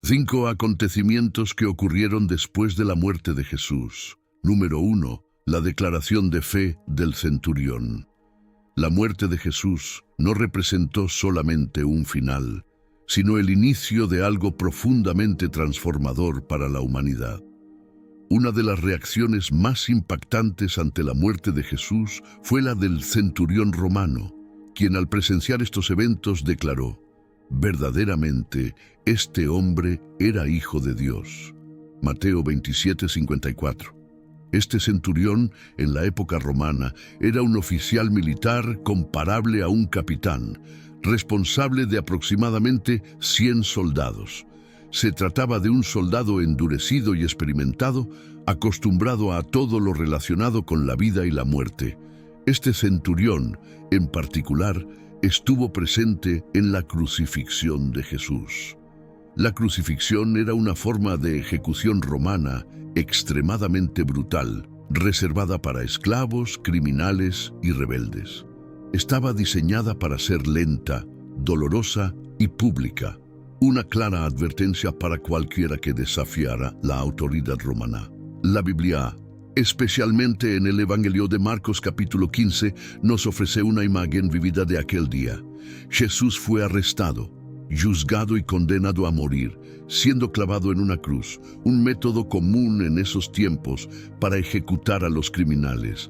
5 acontecimientos que ocurrieron después de la muerte de Jesús. Número 1. La declaración de fe del centurión. La muerte de Jesús no representó solamente un final, sino el inicio de algo profundamente transformador para la humanidad. Una de las reacciones más impactantes ante la muerte de Jesús fue la del centurión romano, quien al presenciar estos eventos declaró: verdaderamente, este hombre era hijo de Dios. Mateo 27:54. Este centurión, en la época romana, era un oficial militar comparable a un capitán, responsable de aproximadamente 100 soldados. Se trataba de un soldado endurecido y experimentado, acostumbrado a todo lo relacionado con la vida y la muerte. Este centurión, en particular, estuvo presente en la crucifixión de Jesús. La crucifixión era una forma de ejecución romana extremadamente brutal, reservada para esclavos, criminales y rebeldes. Estaba diseñada para ser lenta, dolorosa y pública, una clara advertencia para cualquiera que desafiara la autoridad romana. La Biblia, especialmente en el Evangelio de Marcos capítulo 15, nos ofrece una imagen vivida de aquel día. Jesús fue arrestado, juzgado y condenado a morir, siendo clavado en una cruz, un método común en esos tiempos para ejecutar a los criminales.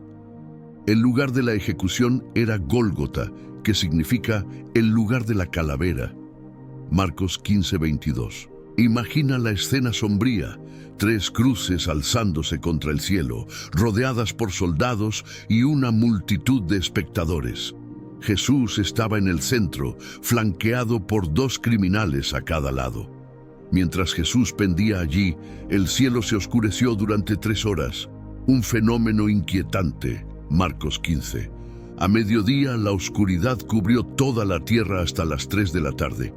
El lugar de la ejecución era Gólgota, que significa el lugar de la calavera. Marcos 15:22. Imagina la escena sombría: 3 cruces alzándose contra el cielo, rodeadas por soldados y una multitud de espectadores. Jesús estaba en el centro, flanqueado por 2 criminales a cada lado. Mientras Jesús pendía allí, el cielo se oscureció durante 3 horas, un fenómeno inquietante. Marcos 15. A mediodía, la oscuridad cubrió toda la tierra hasta las 3 de la tarde.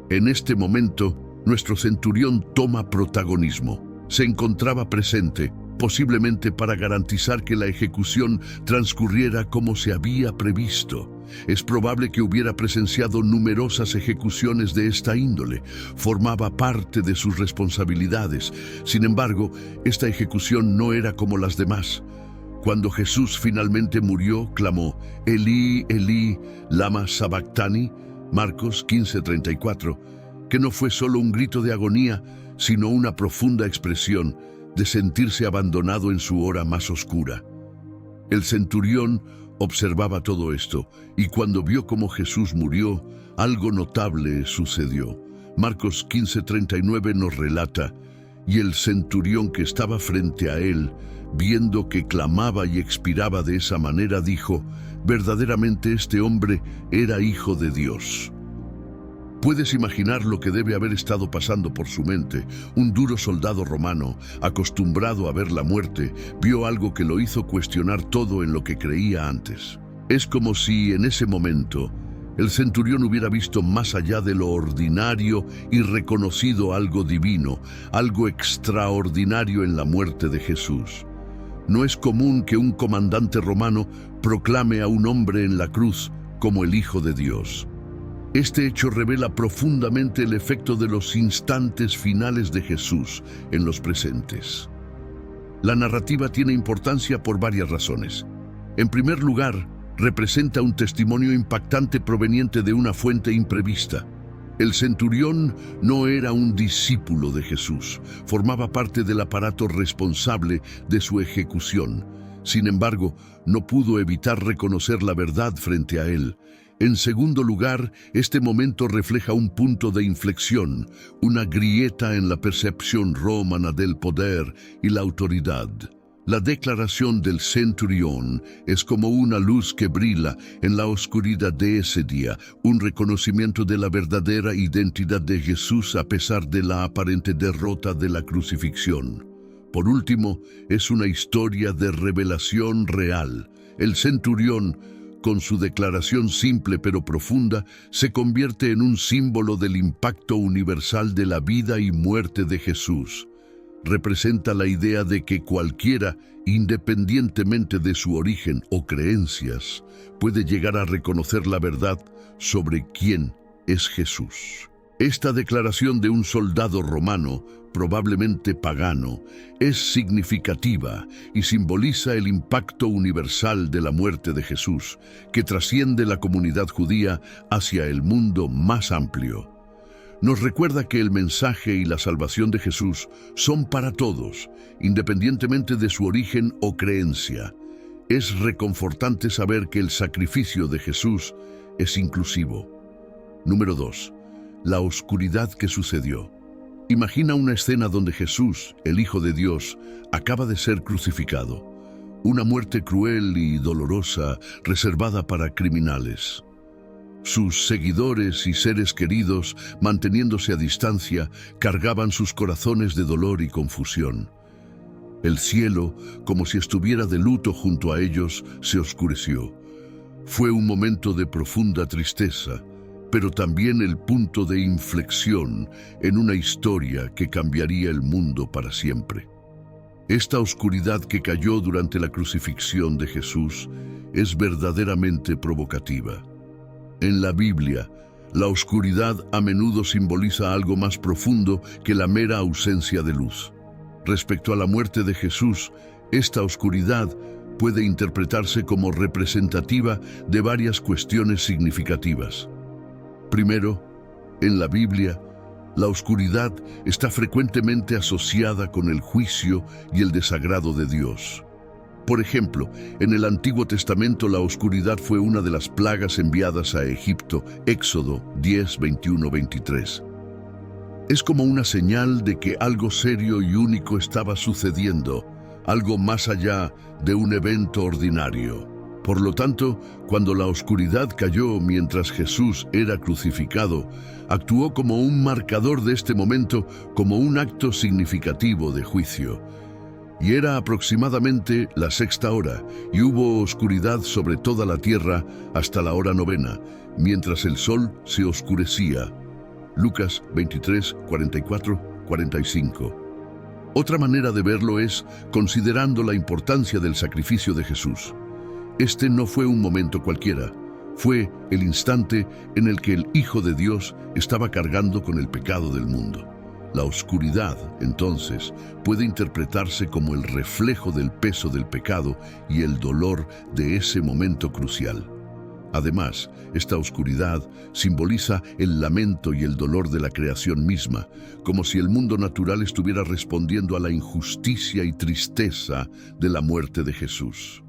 En este momento, nuestro centurión toma protagonismo. Se encontraba presente, posiblemente para garantizar que la ejecución transcurriera como se había previsto. Es probable que hubiera presenciado numerosas ejecuciones de esta índole. Formaba parte de sus responsabilidades. Sin embargo, esta ejecución no era como las demás. Cuando Jesús finalmente murió, clamó: Elí, Elí, lama sabactani, Marcos 15:34, que no fue solo un grito de agonía, sino una profunda expresión de sentirse abandonado en su hora más oscura. El centurión observaba todo esto, y cuando vio cómo Jesús murió, algo notable sucedió. Marcos 15:39 nos relata: y el centurión que estaba frente a él, viendo que clamaba y expiraba de esa manera, dijo: verdaderamente este hombre era hijo de Dios. Puedes imaginar lo que debe haber estado pasando por su mente. Un duro soldado romano, acostumbrado a ver la muerte, vio algo que lo hizo cuestionar todo en lo que creía antes. Es como si en ese momento el centurión hubiera visto más allá de lo ordinario y reconocido algo divino, algo extraordinario en la muerte de Jesús. No es común que un comandante romano proclame a un hombre en la cruz como el Hijo de Dios. Este hecho revela profundamente el efecto de los instantes finales de Jesús en los presentes. La narrativa tiene importancia por varias razones. En primer lugar, representa un testimonio impactante proveniente de una fuente imprevista. El centurión no era un discípulo de Jesús, formaba parte del aparato responsable de su ejecución. Sin embargo, no pudo evitar reconocer la verdad frente a él. En segundo lugar, este momento refleja un punto de inflexión, una grieta en la percepción romana del poder y la autoridad. La declaración del centurión es como una luz que brilla en la oscuridad de ese día, un reconocimiento de la verdadera identidad de Jesús a pesar de la aparente derrota de la crucifixión. Por último, es una historia de revelación real. El centurión, con su declaración simple pero profunda, se convierte en un símbolo del impacto universal de la vida y muerte de Jesús. Representa la idea de que cualquiera, independientemente de su origen o creencias, puede llegar a reconocer la verdad sobre quién es Jesús. Esta declaración de un soldado romano, probablemente pagano, es significativa y simboliza el impacto universal de la muerte de Jesús, que trasciende la comunidad judía hacia el mundo más amplio. Nos recuerda que el mensaje y la salvación de Jesús son para todos, independientemente de su origen o creencia. Es reconfortante saber que el sacrificio de Jesús es inclusivo. Número 2. La oscuridad que sucedió. Imagina una escena donde Jesús, el Hijo de Dios, acaba de ser crucificado. Una muerte cruel y dolorosa reservada para criminales. Sus seguidores y seres queridos, manteniéndose a distancia, cargaban sus corazones de dolor y confusión. El cielo, como si estuviera de luto junto a ellos, se oscureció. Fue un momento de profunda tristeza, pero también el punto de inflexión en una historia que cambiaría el mundo para siempre. Esta oscuridad que cayó durante la crucifixión de Jesús es verdaderamente provocativa. En la Biblia, la oscuridad a menudo simboliza algo más profundo que la mera ausencia de luz. Respecto a la muerte de Jesús, esta oscuridad puede interpretarse como representativa de varias cuestiones significativas. Primero, en la Biblia, la oscuridad está frecuentemente asociada con el juicio y el desagrado de Dios. Por ejemplo, en el Antiguo Testamento la oscuridad fue una de las plagas enviadas a Egipto, Éxodo 10, 21, 23. Es como una señal de que algo serio y único estaba sucediendo, algo más allá de un evento ordinario. Por lo tanto, cuando la oscuridad cayó mientras Jesús era crucificado, actuó como un marcador de este momento, como un acto significativo de juicio. Y era aproximadamente la 6ª hora, y hubo oscuridad sobre toda la tierra hasta la hora 9, mientras el sol se oscurecía. Lucas 23, 44, 45. Otra manera de verlo es considerando la importancia del sacrificio de Jesús. Este no fue un momento cualquiera, fue el instante en el que el Hijo de Dios estaba cargando con el pecado del mundo. La oscuridad, entonces, puede interpretarse como el reflejo del peso del pecado y el dolor de ese momento crucial. Además, esta oscuridad simboliza el lamento y el dolor de la creación misma, como si el mundo natural estuviera respondiendo a la injusticia y tristeza de la muerte de Jesús.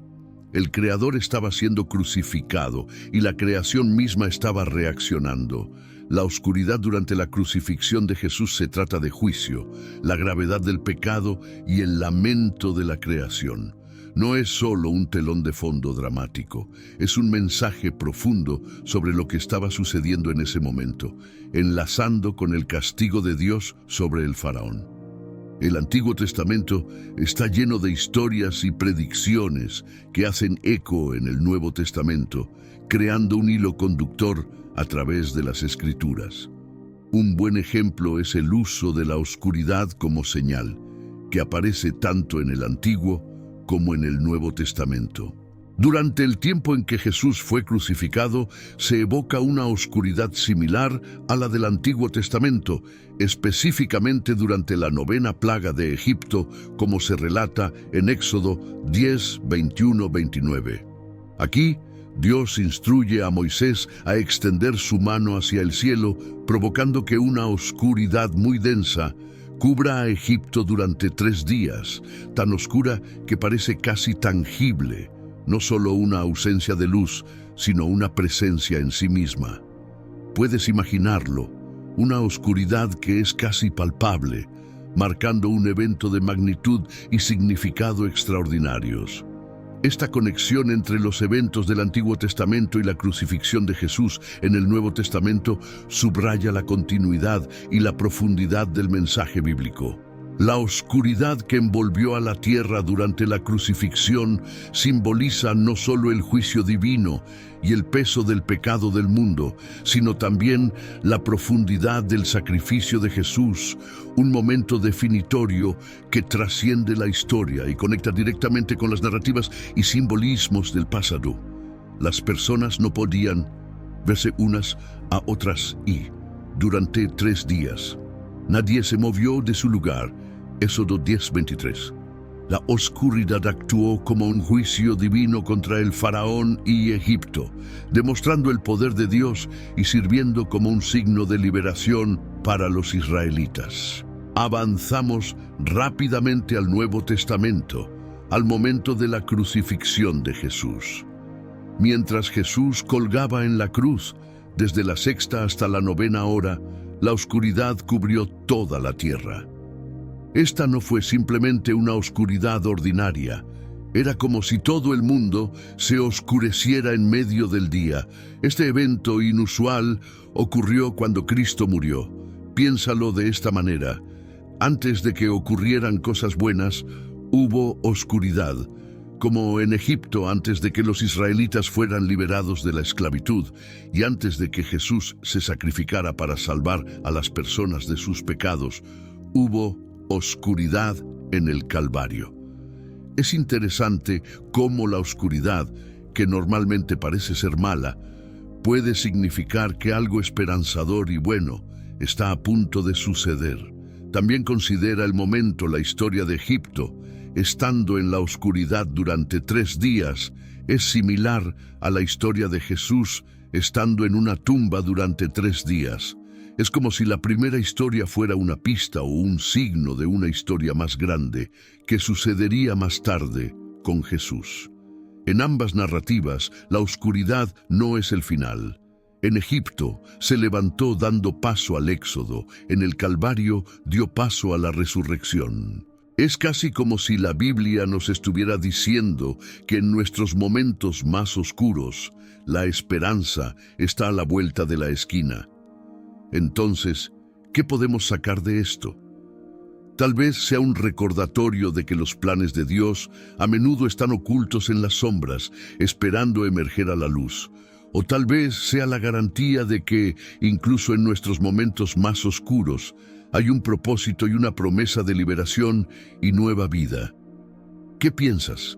El Creador estaba siendo crucificado y la creación misma estaba reaccionando. La oscuridad durante la crucifixión de Jesús se trata de juicio, la gravedad del pecado y el lamento de la creación. No es solo un telón de fondo dramático, es un mensaje profundo sobre lo que estaba sucediendo en ese momento, enlazando con el castigo de Dios sobre el faraón. El Antiguo Testamento está lleno de historias y predicciones que hacen eco en el Nuevo Testamento, creando un hilo conductor a través de las Escrituras. Un buen ejemplo es el uso de la oscuridad como señal, que aparece tanto en el Antiguo como en el Nuevo Testamento. Durante el tiempo en que Jesús fue crucificado, se evoca una oscuridad similar a la del Antiguo Testamento, específicamente durante la 9ª plaga de Egipto, como se relata en Éxodo 10, 21, 29. Aquí, Dios instruye a Moisés a extender su mano hacia el cielo, provocando que una oscuridad muy densa cubra a Egipto durante 3 días, tan oscura que parece casi tangible, no solo una ausencia de luz, sino una presencia en sí misma. Puedes imaginarlo, una oscuridad que es casi palpable, marcando un evento de magnitud y significado extraordinarios. Esta conexión entre los eventos del Antiguo Testamento y la crucifixión de Jesús en el Nuevo Testamento subraya la continuidad y la profundidad del mensaje bíblico. La oscuridad que envolvió a la tierra durante la crucifixión simboliza no solo el juicio divino y el peso del pecado del mundo, sino también la profundidad del sacrificio de Jesús, un momento definitorio que trasciende la historia y conecta directamente con las narrativas y simbolismos del pasado. Las personas no podían verse unas a otras y, durante 3 días. Nadie se movió de su lugar. Éxodo 10:23. La oscuridad actuó como un juicio divino contra el faraón y Egipto, demostrando el poder de Dios y sirviendo como un signo de liberación para los israelitas. Avanzamos rápidamente al Nuevo Testamento, al momento de la crucifixión de Jesús. Mientras Jesús colgaba en la cruz, desde la 6ª hasta la 9ª hora, la oscuridad cubrió toda la tierra. Esta no fue simplemente una oscuridad ordinaria. Era como si todo el mundo se oscureciera en medio del día. Este evento inusual ocurrió cuando Cristo murió. Piénsalo de esta manera. Antes de que ocurrieran cosas buenas, hubo oscuridad, como en Egipto antes de que los israelitas fueran liberados de la esclavitud y antes de que Jesús se sacrificara para salvar a las personas de sus pecados. Hubo oscuridad en el Calvario. Es interesante cómo la oscuridad, que normalmente parece ser mala, puede significar que algo esperanzador y bueno está a punto de suceder. También considera el momento, la historia de Egipto, estando en la oscuridad durante 3 días, es similar a la historia de Jesús estando en una tumba durante 3 días. Es como si la primera historia fuera una pista o un signo de una historia más grande que sucedería más tarde con Jesús. En ambas narrativas, la oscuridad no es el final. En Egipto se levantó dando paso al éxodo, en el Calvario dio paso a la resurrección. Es casi como si la Biblia nos estuviera diciendo que en nuestros momentos más oscuros, la esperanza está a la vuelta de la esquina. Entonces, ¿qué podemos sacar de esto? Tal vez sea un recordatorio de que los planes de Dios a menudo están ocultos en las sombras, esperando emerger a la luz. O tal vez sea la garantía de que, incluso en nuestros momentos más oscuros, hay un propósito y una promesa de liberación y nueva vida. ¿Qué piensas?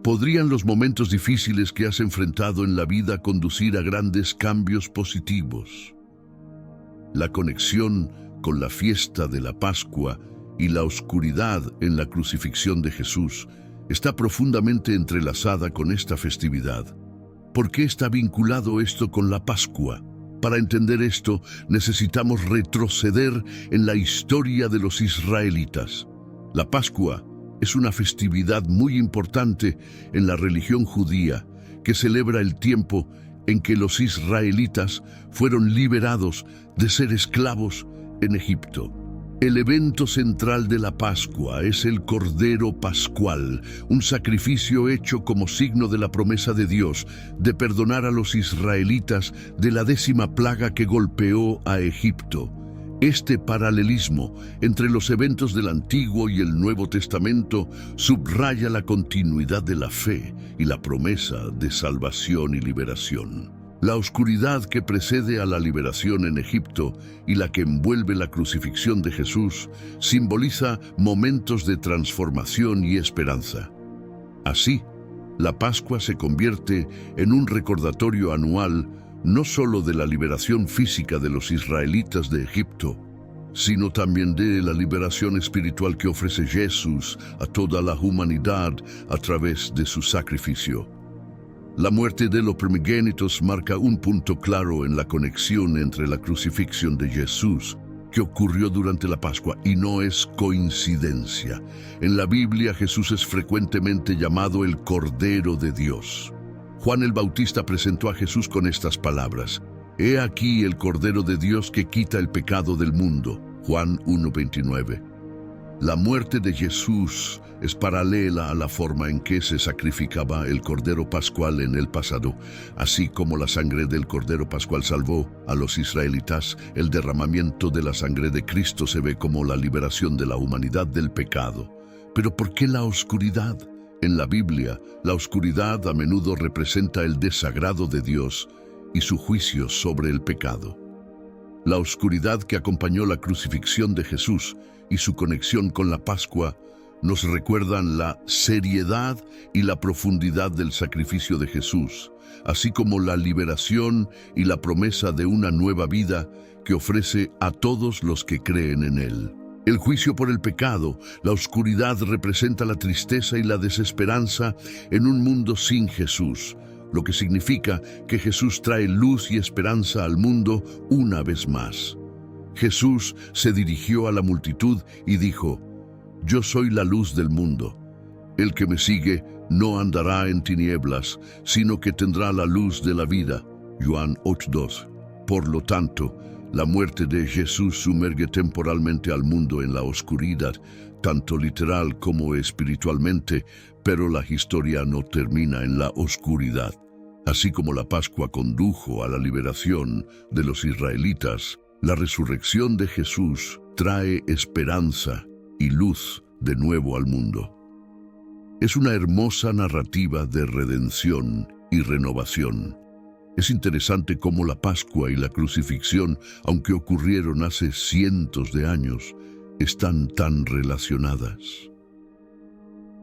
¿Podrían los momentos difíciles que has enfrentado en la vida conducir a grandes cambios positivos? La conexión con la fiesta de la Pascua y la oscuridad en la crucifixión de Jesús está profundamente entrelazada con esta festividad. ¿Por qué está vinculado esto con la Pascua? Para entender esto, necesitamos retroceder en la historia de los israelitas. La Pascua es una festividad muy importante en la religión judía que celebra el tiempo en que los israelitas fueron liberados de ser esclavos en Egipto. El evento central de la Pascua es el Cordero Pascual, un sacrificio hecho como signo de la promesa de Dios de perdonar a los israelitas de la 10ª plaga que golpeó a Egipto. Este paralelismo entre los eventos del Antiguo y el Nuevo Testamento subraya la continuidad de la fe y la promesa de salvación y liberación. La oscuridad que precede a la liberación en Egipto y la que envuelve la crucifixión de Jesús simboliza momentos de transformación y esperanza. Así, la Pascua se convierte en un recordatorio anual no solo de la liberación física de los israelitas de Egipto, sino también de la liberación espiritual que ofrece Jesús a toda la humanidad a través de su sacrificio. La muerte de los primogénitos marca un punto claro en la conexión entre la crucifixión de Jesús que ocurrió durante la Pascua, y no es coincidencia. En la Biblia, Jesús es frecuentemente llamado el Cordero de Dios. Juan el Bautista presentó a Jesús con estas palabras: «He aquí el Cordero de Dios que quita el pecado del mundo». Juan 1:29. La muerte de Jesús es paralela a la forma en que se sacrificaba el Cordero Pascual en el pasado. Así como la sangre del Cordero Pascual salvó a los israelitas, el derramamiento de la sangre de Cristo se ve como la liberación de la humanidad del pecado. ¿Pero por qué la oscuridad? En la Biblia, la oscuridad a menudo representa el desagrado de Dios y su juicio sobre el pecado. La oscuridad que acompañó la crucifixión de Jesús y su conexión con la Pascua nos recuerdan la seriedad y la profundidad del sacrificio de Jesús, así como la liberación y la promesa de una nueva vida que ofrece a todos los que creen en Él. El juicio por el pecado, la oscuridad representa la tristeza y la desesperanza en un mundo sin Jesús, lo que significa que Jesús trae luz y esperanza al mundo una vez más. Jesús se dirigió a la multitud y dijo: «Yo soy la luz del mundo. El que me sigue no andará en tinieblas, sino que tendrá la luz de la vida». Juan 8:2. Por lo tanto, la muerte de Jesús sumerge temporalmente al mundo en la oscuridad, tanto literal como espiritualmente, pero la historia no termina en la oscuridad. Así como la Pascua condujo a la liberación de los israelitas, la resurrección de Jesús trae esperanza y luz de nuevo al mundo. Es una hermosa narrativa de redención y renovación. Es interesante cómo la Pascua y la crucifixión, aunque ocurrieron hace cientos de años, están tan relacionadas.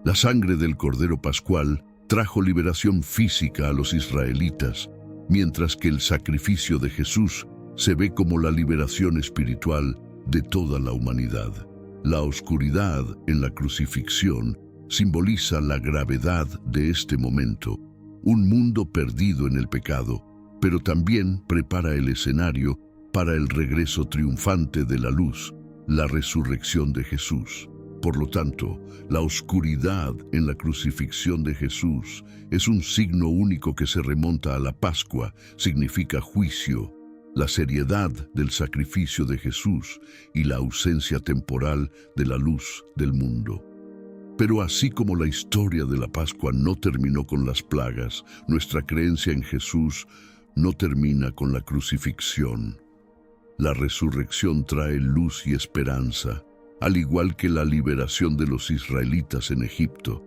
La sangre del Cordero Pascual trajo liberación física a los israelitas, mientras que el sacrificio de Jesús se ve como la liberación espiritual de toda la humanidad. La oscuridad en la crucifixión simboliza la gravedad de este momento, un mundo perdido en el pecado, pero también prepara el escenario para el regreso triunfante de la luz, la resurrección de Jesús. Por lo tanto, la oscuridad en la crucifixión de Jesús es un signo único que se remonta a la Pascua, significa juicio, la seriedad del sacrificio de Jesús y la ausencia temporal de la luz del mundo. Pero así como la historia de la Pascua no terminó con las plagas, nuestra creencia en Jesús no termina con la crucifixión. La resurrección trae luz y esperanza, al igual que la liberación de los israelitas en Egipto.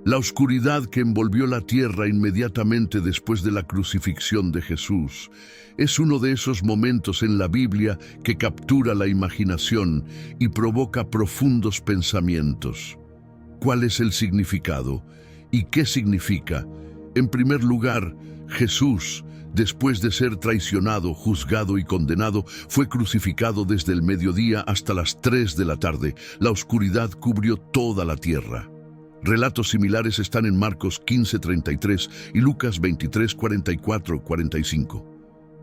La oscuridad que envolvió la tierra inmediatamente después de la crucifixión de Jesús es uno de esos momentos en la Biblia que captura la imaginación y provoca profundos pensamientos. ¿Cuál es el significado? ¿Y qué significa? En primer lugar, Jesús, después de ser traicionado, juzgado y condenado, fue crucificado desde el mediodía hasta las 3 de la tarde. La oscuridad cubrió toda la tierra. Relatos similares están en Marcos 15:33 y Lucas 23:44-45.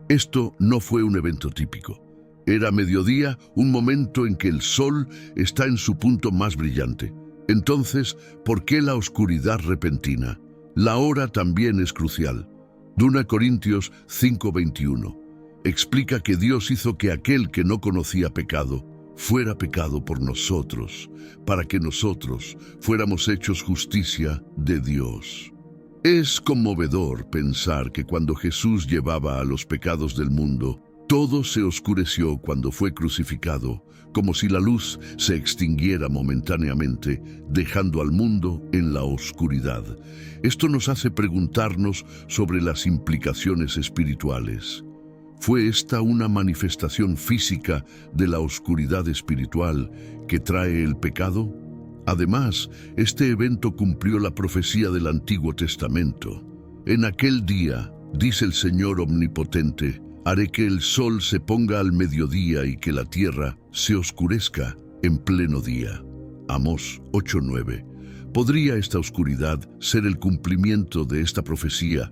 Esto no fue un evento típico. Era mediodía, un momento en que el sol está en su punto más brillante. Entonces, ¿por qué la oscuridad repentina? La hora también es crucial. 2 Corintios 5:21 explica que Dios hizo que aquel que no conocía pecado fuera pecado por nosotros, para que nosotros fuéramos hechos justicia de Dios. Es conmovedor pensar que cuando Jesús llevaba a los pecados del mundo, todo se oscureció cuando fue crucificado, como si la luz se extinguiera momentáneamente, dejando al mundo en la oscuridad. Esto nos hace preguntarnos sobre las implicaciones espirituales. ¿Fue esta una manifestación física de la oscuridad espiritual que trae el pecado? Además, este evento cumplió la profecía del Antiguo Testamento. En aquel día, dice el Señor Omnipotente, haré que el sol se ponga al mediodía y que la tierra se oscurezca en pleno día. Amós 8:9. ¿Podría esta oscuridad ser el cumplimiento de esta profecía,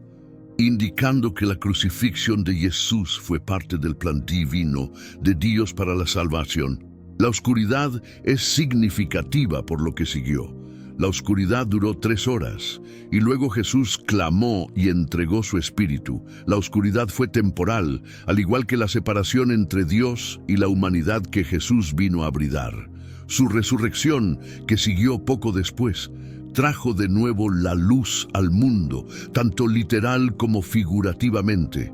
indicando que la crucifixión de Jesús fue parte del plan divino de Dios para la salvación? La oscuridad es significativa por lo que siguió. La oscuridad duró 3 horas, y luego Jesús clamó y entregó su espíritu. La oscuridad fue temporal, al igual que la separación entre Dios y la humanidad que Jesús vino a bridar. Su resurrección, que siguió poco después, trajo de nuevo la luz al mundo, tanto literal como figurativamente.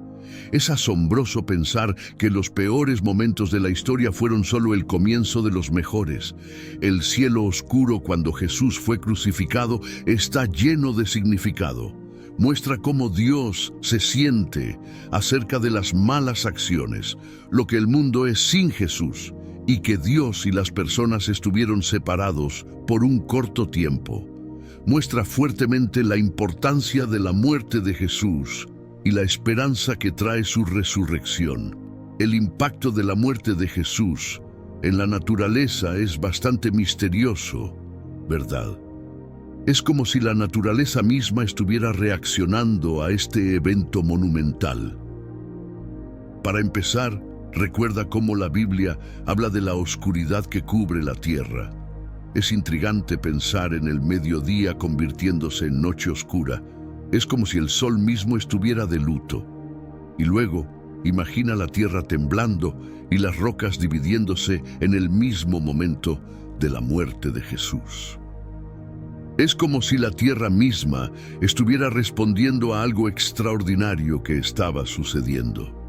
Es asombroso pensar que los peores momentos de la historia fueron solo el comienzo de los mejores. El cielo oscuro cuando Jesús fue crucificado está lleno de significado. Muestra cómo Dios se siente acerca de las malas acciones, lo que el mundo es sin Jesús, y que Dios y las personas estuvieron separados por un corto tiempo. Muestra fuertemente la importancia de la muerte de Jesús y la esperanza que trae su resurrección. El impacto de la muerte de Jesús en la naturaleza es bastante misterioso, ¿verdad? Es como si la naturaleza misma estuviera reaccionando a este evento monumental. Para empezar, recuerda cómo la Biblia habla de la oscuridad que cubre la tierra. Es intrigante pensar en el mediodía convirtiéndose en noche oscura. Es como si el sol mismo estuviera de luto. Y luego, imagina la tierra temblando y las rocas dividiéndose en el mismo momento de la muerte de Jesús. Es como si la tierra misma estuviera respondiendo a algo extraordinario que estaba sucediendo.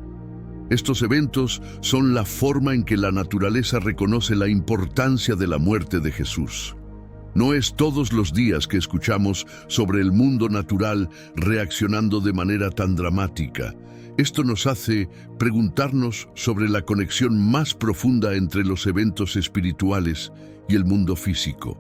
Estos eventos son la forma en que la naturaleza reconoce la importancia de la muerte de Jesús. No es todos los días que escuchamos sobre el mundo natural reaccionando de manera tan dramática. Esto nos hace preguntarnos sobre la conexión más profunda entre los eventos espirituales y el mundo físico.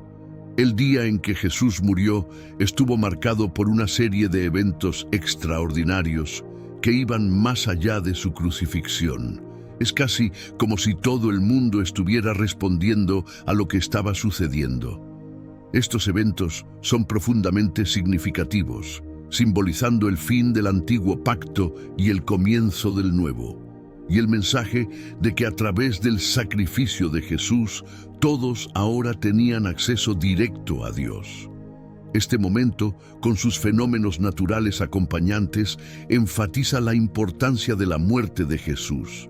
El día en que Jesús murió estuvo marcado por una serie de eventos extraordinarios que iban más allá de su crucifixión. Es casi como si todo el mundo estuviera respondiendo a lo que estaba sucediendo. Estos eventos son profundamente significativos, simbolizando el fin del antiguo pacto y el comienzo del nuevo. Y el mensaje de que a través del sacrificio de Jesús, todos ahora tenían acceso directo a Dios. Este momento, con sus fenómenos naturales acompañantes, enfatiza la importancia de la muerte de Jesús.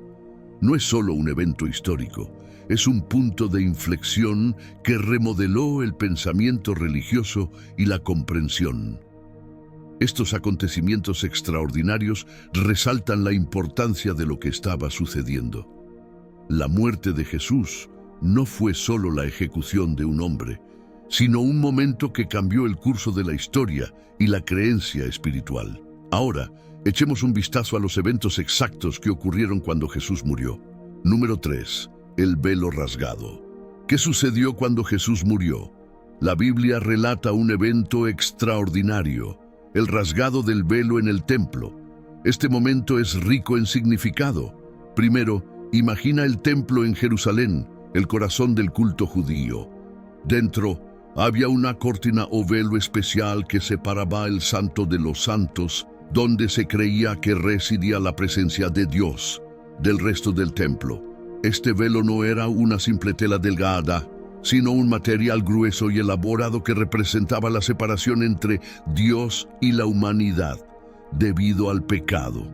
No es solo un evento histórico, es un punto de inflexión que remodeló el pensamiento religioso y la comprensión. Estos acontecimientos extraordinarios resaltan la importancia de lo que estaba sucediendo. La muerte de Jesús no fue solo la ejecución de un hombre, sino un momento que cambió el curso de la historia y la creencia espiritual. Ahora, echemos un vistazo a los eventos exactos que ocurrieron cuando Jesús murió. Número 3. El velo rasgado. ¿Qué sucedió cuando Jesús murió? La Biblia relata un evento extraordinario, el rasgado del velo en el templo. Este momento es rico en significado. Primero, imagina el templo en Jerusalén, el corazón del culto judío. Dentro, había una cortina o velo especial que separaba el santo de los santos, donde se creía que residía la presencia de Dios, del resto del templo. Este velo no era una simple tela delgada, sino un material grueso y elaborado que representaba la separación entre Dios y la humanidad, debido al pecado.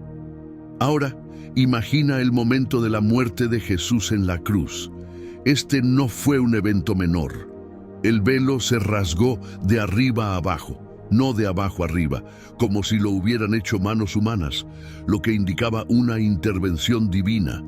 Ahora, imagina el momento de la muerte de Jesús en la cruz. Este no fue un evento menor. El velo se rasgó de arriba a abajo, no de abajo arriba, como si lo hubieran hecho manos humanas, lo que indicaba una intervención divina.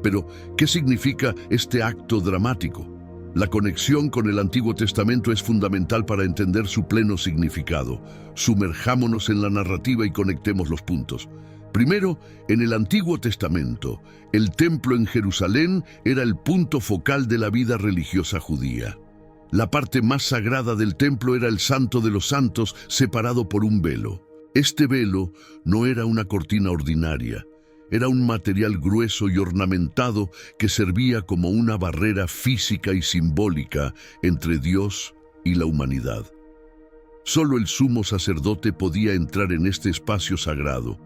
Pero, ¿qué significa este acto dramático? La conexión con el Antiguo Testamento es fundamental para entender su pleno significado. Sumerjámonos en la narrativa y conectemos los puntos. Primero, en el Antiguo Testamento, el templo en Jerusalén era el punto focal de la vida religiosa judía. La parte más sagrada del templo era el Santo de los Santos, separado por un velo. Este velo no era una cortina ordinaria, era un material grueso y ornamentado que servía como una barrera física y simbólica entre Dios y la humanidad. Solo el sumo sacerdote podía entrar en este espacio sagrado,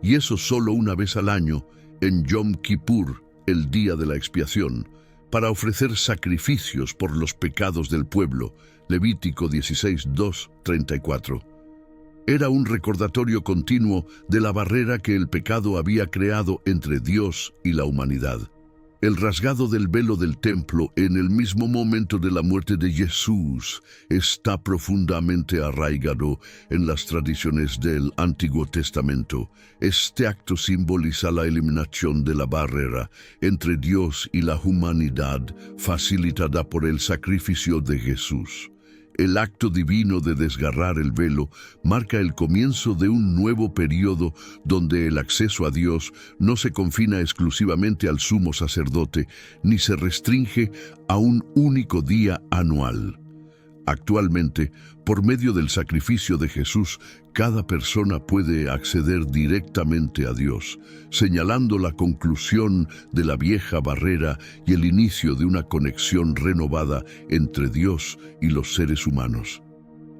y eso solo una vez al año, en Yom Kippur, el día de la expiación, para ofrecer sacrificios por los pecados del pueblo. Levítico 16:2-34. Era un recordatorio continuo de la barrera que el pecado había creado entre Dios y la humanidad. El rasgado del velo del templo en el mismo momento de la muerte de Jesús está profundamente arraigado en las tradiciones del Antiguo Testamento. Este acto simboliza la eliminación de la barrera entre Dios y la humanidad, facilitada por el sacrificio de Jesús. El acto divino de desgarrar el velo marca el comienzo de un nuevo periodo donde el acceso a Dios no se confina exclusivamente al sumo sacerdote ni se restringe a un único día anual. Actualmente, por medio del sacrificio de Jesús, cada persona puede acceder directamente a Dios, señalando la conclusión de la vieja barrera y el inicio de una conexión renovada entre Dios y los seres humanos.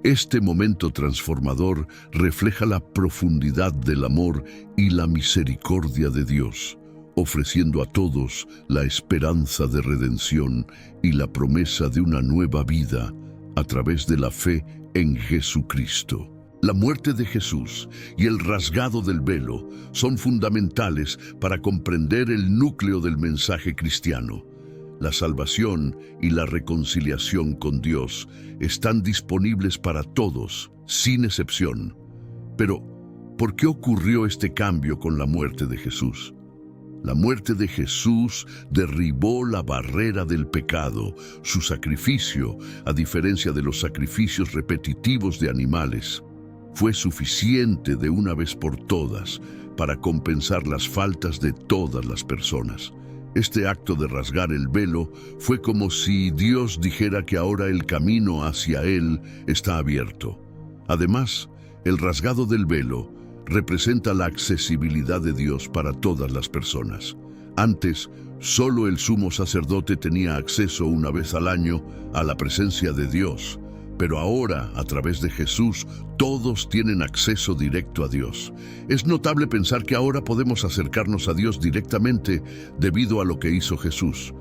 Este momento transformador refleja la profundidad del amor y la misericordia de Dios, ofreciendo a todos la esperanza de redención y la promesa de una nueva vida a través de la fe en Jesucristo. La muerte de Jesús y el rasgado del velo son fundamentales para comprender el núcleo del mensaje cristiano. La salvación y la reconciliación con Dios están disponibles para todos, sin excepción. Pero, ¿por qué ocurrió este cambio con la muerte de Jesús? La muerte de Jesús derribó la barrera del pecado. Su sacrificio, a diferencia de los sacrificios repetitivos de animales, fue suficiente de una vez por todas para compensar las faltas de todas las personas. Este acto de rasgar el velo fue como si Dios dijera que ahora el camino hacia Él está abierto. Además, el rasgado del velo representa la accesibilidad de Dios para todas las personas. Antes, solo el sumo sacerdote tenía acceso una vez al año a la presencia de Dios, pero ahora, a través de Jesús, todos tienen acceso directo a Dios. Es notable pensar que ahora podemos acercarnos a Dios directamente debido a lo que hizo Jesús.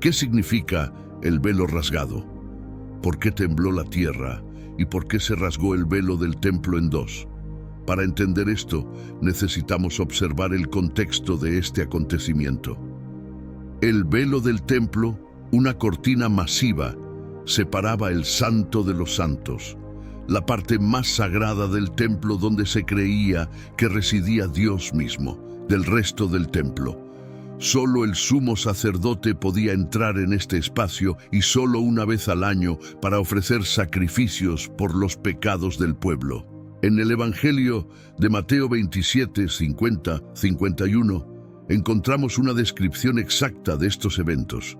¿Qué significa el velo rasgado? ¿Por qué tembló la tierra? ¿Y por qué se rasgó el velo del templo en dos? Para entender esto, necesitamos observar el contexto de este acontecimiento. El velo del templo, una cortina masiva, separaba el santo de los santos, la parte más sagrada del templo donde se creía que residía Dios mismo, del resto del templo. Solo el sumo sacerdote podía entrar en este espacio y solo una vez al año para ofrecer sacrificios por los pecados del pueblo. En el Evangelio de Mateo 27, 50, 51, encontramos una descripción exacta de estos eventos.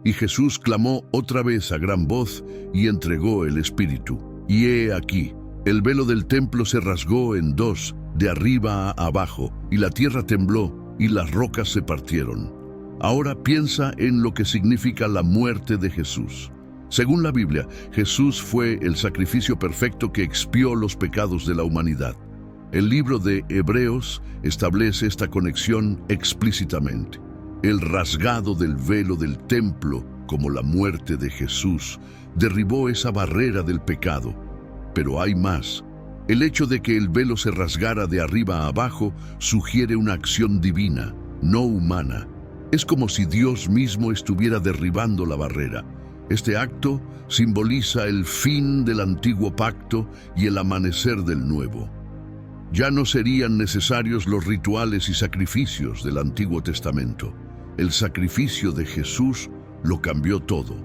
Y Jesús clamó otra vez a gran voz y entregó el Espíritu. Y he aquí, el velo del templo se rasgó en dos, de arriba a abajo, y la tierra tembló y las rocas se partieron. Ahora piensa en lo que significa la muerte de Jesús. Según la Biblia, Jesús fue el sacrificio perfecto que expió los pecados de la humanidad. El libro de Hebreos establece esta conexión explícitamente. El rasgado del velo del templo, como la muerte de Jesús, derribó esa barrera del pecado. Pero hay más. El hecho de que el velo se rasgara de arriba a abajo sugiere una acción divina, no humana. Es como si Dios mismo estuviera derribando la barrera. Este acto simboliza el fin del antiguo pacto y el amanecer del nuevo. Ya no serían necesarios los rituales y sacrificios del Antiguo Testamento. El sacrificio de Jesús lo cambió todo.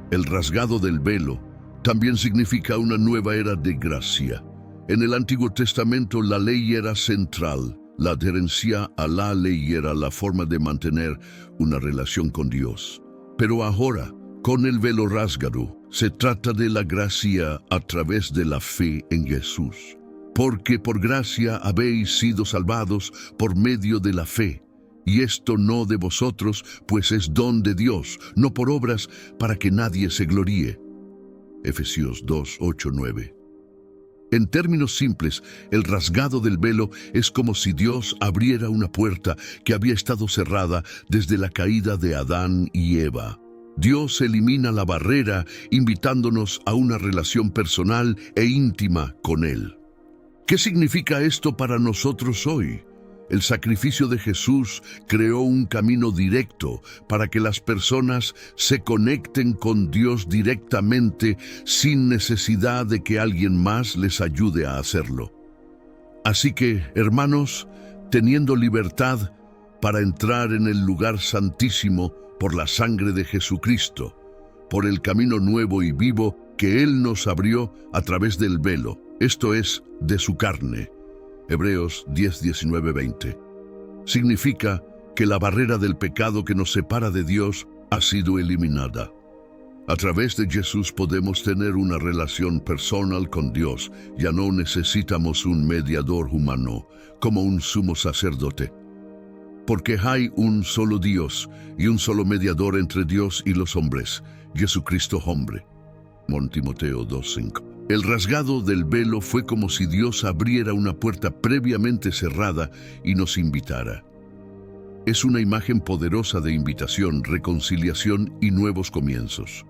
El rasgado del velo también significa una nueva era de gracia. En el Antiguo Testamento la ley era central. La adherencia a la ley era la forma de mantener una relación con Dios. Pero ahora, con el velo rasgado, se trata de la gracia a través de la fe en Jesús. Porque por gracia habéis sido salvados por medio de la fe. Y esto no de vosotros, pues es don de Dios, no por obras, para que nadie se gloríe. Efesios 2, 8, 9. En términos simples, el rasgado del velo es como si Dios abriera una puerta que había estado cerrada desde la caída de Adán y Eva. Dios elimina la barrera, invitándonos a una relación personal e íntima con Él. ¿Qué significa esto para nosotros hoy? El sacrificio de Jesús creó un camino directo para que las personas se conecten con Dios directamente sin necesidad de que alguien más les ayude a hacerlo. Así que, hermanos, teniendo libertad para entrar en el lugar santísimo por la sangre de Jesucristo, por el camino nuevo y vivo que Él nos abrió a través del velo, esto es, de su carne. Hebreos 10, 19, 20. Significa que la barrera del pecado que nos separa de Dios ha sido eliminada. A través de Jesús podemos tener una relación personal con Dios. Ya no necesitamos un mediador humano, como un sumo sacerdote. Porque hay un solo Dios y un solo mediador entre Dios y los hombres, Jesucristo hombre. Timoteo 2:5. El rasgado del velo fue como si Dios abriera una puerta previamente cerrada y nos invitara. Es una imagen poderosa de invitación, reconciliación y nuevos comienzos.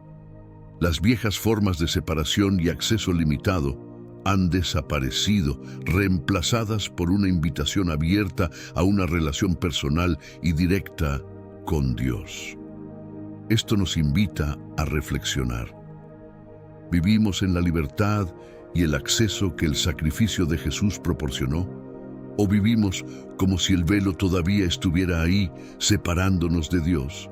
Las viejas formas de separación y acceso limitado han desaparecido, reemplazadas por una invitación abierta a una relación personal y directa con Dios. Esto nos invita a reflexionar. ¿Vivimos en la libertad y el acceso que el sacrificio de Jesús proporcionó? ¿O vivimos como si el velo todavía estuviera ahí, separándonos de Dios?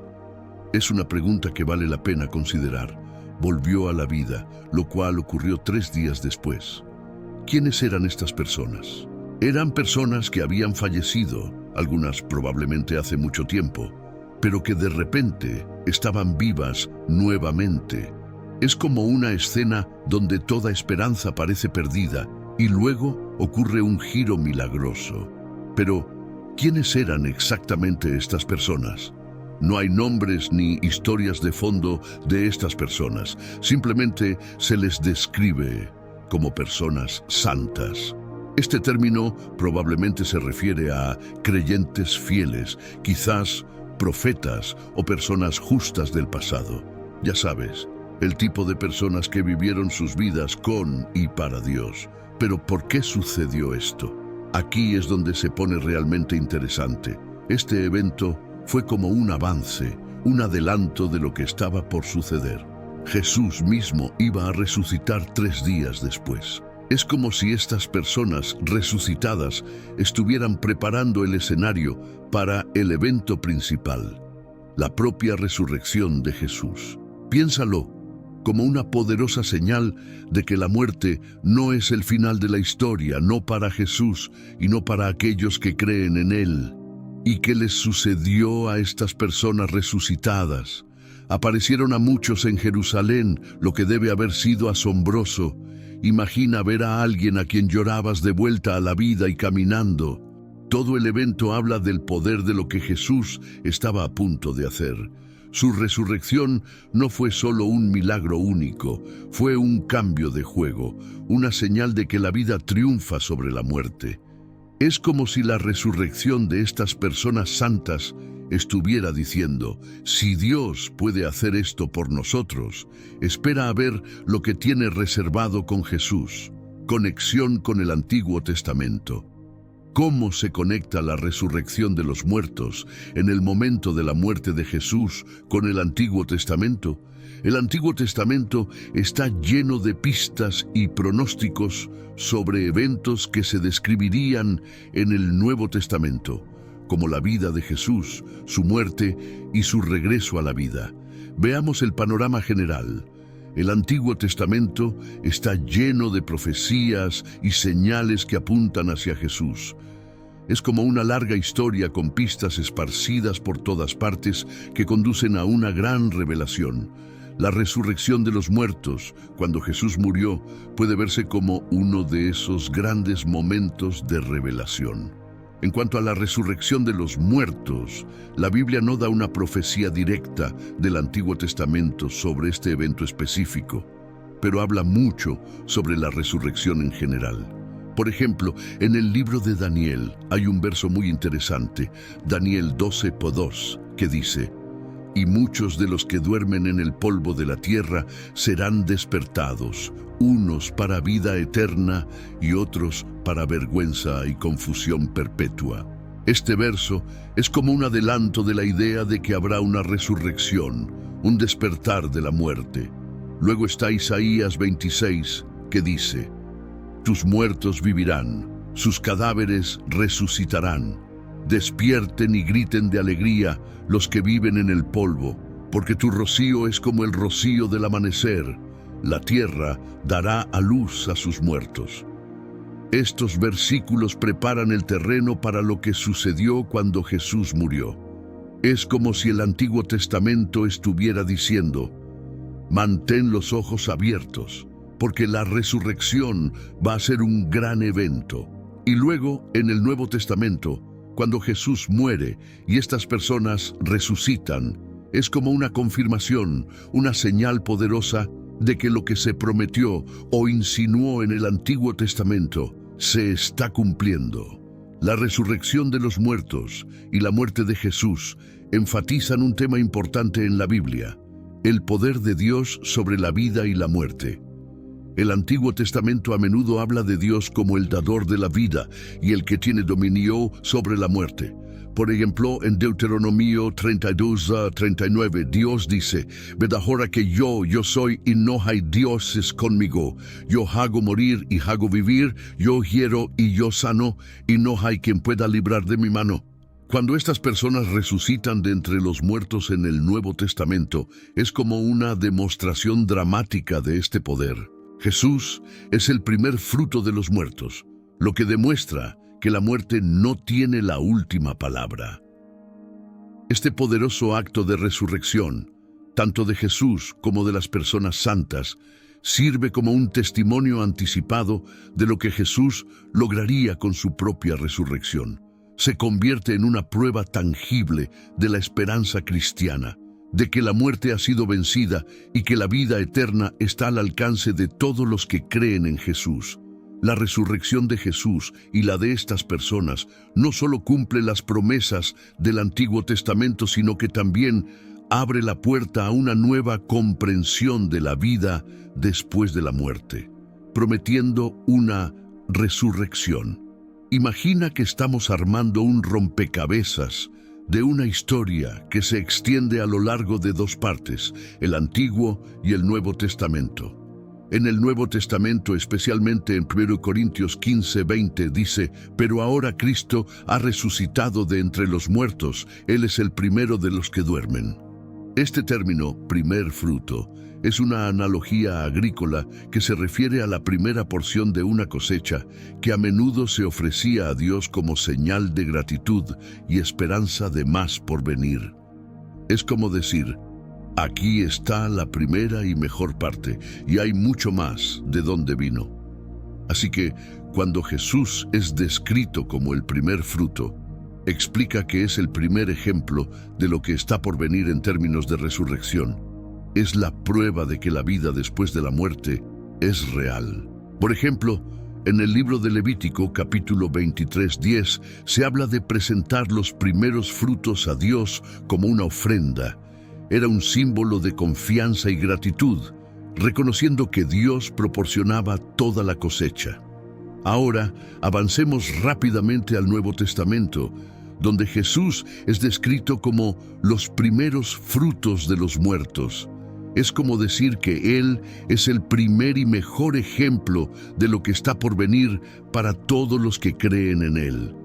Es una pregunta que vale la pena considerar. Volvió a la vida, lo cual ocurrió 3 días después. ¿Quiénes eran estas personas? Eran personas que habían fallecido, algunas probablemente hace mucho tiempo, pero que de repente estaban vivas nuevamente. Es como una escena donde toda esperanza parece perdida y luego ocurre un giro milagroso. Pero, ¿quiénes eran exactamente estas personas? No hay nombres ni historias de fondo de estas personas. Simplemente se les describe como personas santas. Este término probablemente se refiere a creyentes fieles, quizás profetas o personas justas del pasado. Ya sabes, el tipo de personas que vivieron sus vidas con y para Dios. Pero ¿por qué sucedió esto? Aquí es donde se pone realmente interesante. Este evento fue como un avance, un adelanto de lo que estaba por suceder. Jesús mismo iba a resucitar 3 días después. Es como si estas personas resucitadas estuvieran preparando el escenario para el evento principal, la propia resurrección de Jesús. Piénsalo como una poderosa señal de que la muerte no es el final de la historia, no para Jesús y no para aquellos que creen en Él. ¿Y qué les sucedió a estas personas resucitadas? Aparecieron a muchos en Jerusalén, lo que debe haber sido asombroso. Imagina ver a alguien a quien llorabas de vuelta a la vida y caminando. Todo el evento habla del poder de lo que Jesús estaba a punto de hacer. Su resurrección no fue solo un milagro único, fue un cambio de juego, una señal de que la vida triunfa sobre la muerte. Es como si la resurrección de estas personas santas estuviera diciendo, si Dios puede hacer esto por nosotros, espera a ver lo que tiene reservado con Jesús. Conexión con el Antiguo Testamento. ¿Cómo se conecta la resurrección de los muertos en el momento de la muerte de Jesús con el Antiguo Testamento? El Antiguo Testamento está lleno de pistas y pronósticos sobre eventos que se describirían en el Nuevo Testamento, como la vida de Jesús, su muerte y su regreso a la vida. Veamos el panorama general. El Antiguo Testamento está lleno de profecías y señales que apuntan hacia Jesús. Es como una larga historia con pistas esparcidas por todas partes que conducen a una gran revelación. La resurrección de los muertos, cuando Jesús murió, puede verse como uno de esos grandes momentos de revelación. En cuanto a la resurrección de los muertos, la Biblia no da una profecía directa del Antiguo Testamento sobre este evento específico, pero habla mucho sobre la resurrección en general. Por ejemplo, en el libro de Daniel hay un verso muy interesante, Daniel 12:2, que dice: «Y muchos de los que duermen en el polvo de la tierra serán despertados, unos para vida eterna y otros para vergüenza y confusión perpetua». Este verso es como un adelanto de la idea de que habrá una resurrección, un despertar de la muerte. Luego está Isaías 26, que dice: «Tus muertos vivirán, sus cadáveres resucitarán. Despierten y griten de alegría los que viven en el polvo, porque tu rocío es como el rocío del amanecer, la tierra dará a luz a sus muertos. Estos versículos preparan el terreno para lo que sucedió cuando Jesús murió. Es como si el Antiguo Testamento estuviera diciendo: mantén los ojos abiertos, porque la resurrección va a ser un gran evento. Y luego, en el Nuevo Testamento, cuando Jesús muere y estas personas resucitan, es como una confirmación, una señal poderosa de que lo que se prometió o insinuó en el Antiguo Testamento se está cumpliendo. La resurrección de los muertos y la muerte de Jesús enfatizan un tema importante en la Biblia: el poder de Dios sobre la vida y la muerte. El Antiguo Testamento a menudo habla de Dios como el dador de la vida y el que tiene dominio sobre la muerte. Por ejemplo, en Deuteronomio 32:39, Dios dice: «Ved ahora que yo soy y no hay dioses conmigo. Yo hago morir y hago vivir, yo hiero y yo sano, y no hay quien pueda librar de mi mano». Cuando estas personas resucitan de entre los muertos en el Nuevo Testamento, es como una demostración dramática de este poder. Jesús es el primer fruto de los muertos, lo que demuestra que la muerte no tiene la última palabra. Este poderoso acto de resurrección, tanto de Jesús como de las personas santas, sirve como un testimonio anticipado de lo que Jesús lograría con su propia resurrección. Se convierte en una prueba tangible de la esperanza cristiana, de que la muerte ha sido vencida y que la vida eterna está al alcance de todos los que creen en Jesús. La resurrección de Jesús y la de estas personas no solo cumple las promesas del Antiguo Testamento, sino que también abre la puerta a una nueva comprensión de la vida después de la muerte, prometiendo una resurrección. Imagina que estamos armando un rompecabezas de una historia que se extiende a lo largo de dos partes, el Antiguo y el Nuevo Testamento. En el Nuevo Testamento, especialmente en 1 Corintios 15:20, dice: «Pero ahora Cristo ha resucitado de entre los muertos, Él es el primero de los que duermen». Este término, primer fruto, es una analogía agrícola que se refiere a la primera porción de una cosecha que a menudo se ofrecía a Dios como señal de gratitud y esperanza de más por venir. Es como decir: aquí está la primera y mejor parte, y hay mucho más de donde vino. Así que, cuando Jesús es descrito como el primer fruto, explica que es el primer ejemplo de lo que está por venir en términos de resurrección. Es la prueba de que la vida después de la muerte es real. Por ejemplo, en el libro de Levítico, capítulo 23:10, se habla de presentar los primeros frutos a Dios como una ofrenda. Era un símbolo de confianza y gratitud, reconociendo que Dios proporcionaba toda la cosecha. Ahora, avancemos rápidamente al Nuevo Testamento, donde Jesús es descrito como los primeros frutos de los muertos. Es como decir que Él es el primer y mejor ejemplo de lo que está por venir para todos los que creen en Él.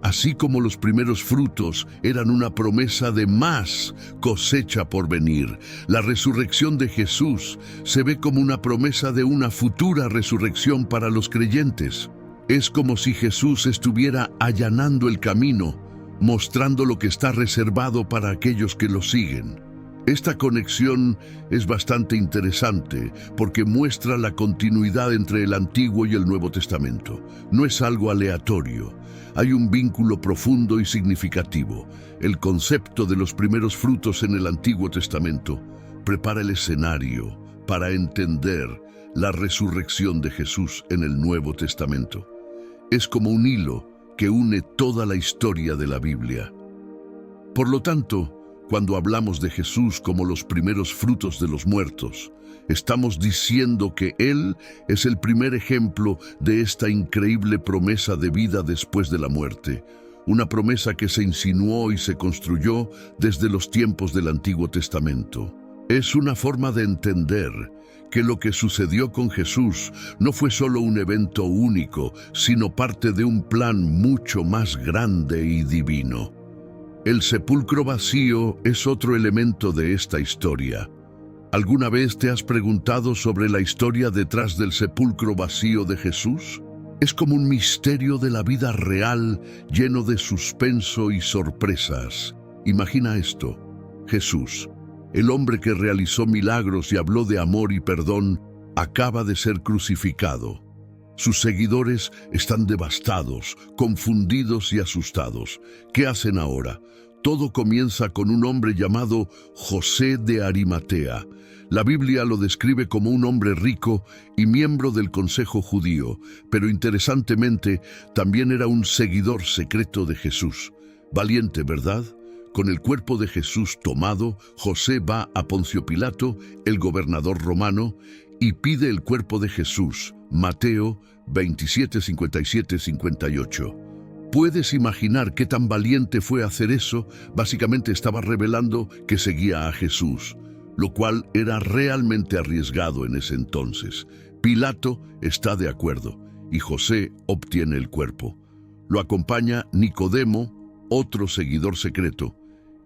Así como los primeros frutos eran una promesa de más cosecha por venir, la resurrección de Jesús se ve como una promesa de una futura resurrección para los creyentes. Es como si Jesús estuviera allanando el camino, mostrando lo que está reservado para aquellos que lo siguen. Esta conexión es bastante interesante porque muestra la continuidad entre el Antiguo y el Nuevo Testamento. No es algo aleatorio. Hay un vínculo profundo y significativo. El concepto de los primeros frutos en el Antiguo Testamento prepara el escenario para entender la resurrección de Jesús en el Nuevo Testamento. Es como un hilo que une toda la historia de la Biblia. Por lo tanto, cuando hablamos de Jesús como los primeros frutos de los muertos, estamos diciendo que Él es el primer ejemplo de esta increíble promesa de vida después de la muerte, una promesa que se insinuó y se construyó desde los tiempos del Antiguo Testamento. Es una forma de entender que lo que sucedió con Jesús no fue solo un evento único, sino parte de un plan mucho más grande y divino. El sepulcro vacío es otro elemento de esta historia. ¿Alguna vez te has preguntado sobre la historia detrás del sepulcro vacío de Jesús? Es como un misterio de la vida real, lleno de suspenso y sorpresas. Imagina esto: Jesús, el hombre que realizó milagros y habló de amor y perdón, acaba de ser crucificado. Sus seguidores están devastados, confundidos y asustados. ¿Qué hacen ahora? Todo comienza con un hombre llamado José de Arimatea. La Biblia lo describe como un hombre rico y miembro del Consejo Judío, pero interesantemente también era un seguidor secreto de Jesús. Valiente, ¿verdad? Con el cuerpo de Jesús tomado, José va a Poncio Pilato, el gobernador romano, y pide el cuerpo de Jesús. Mateo 27, 57, 58. ¿Puedes imaginar qué tan valiente fue hacer eso? Básicamente estaba revelando que seguía a Jesús, lo cual era realmente arriesgado en ese entonces. Pilato está de acuerdo y José obtiene el cuerpo. Lo acompaña Nicodemo, otro seguidor secreto,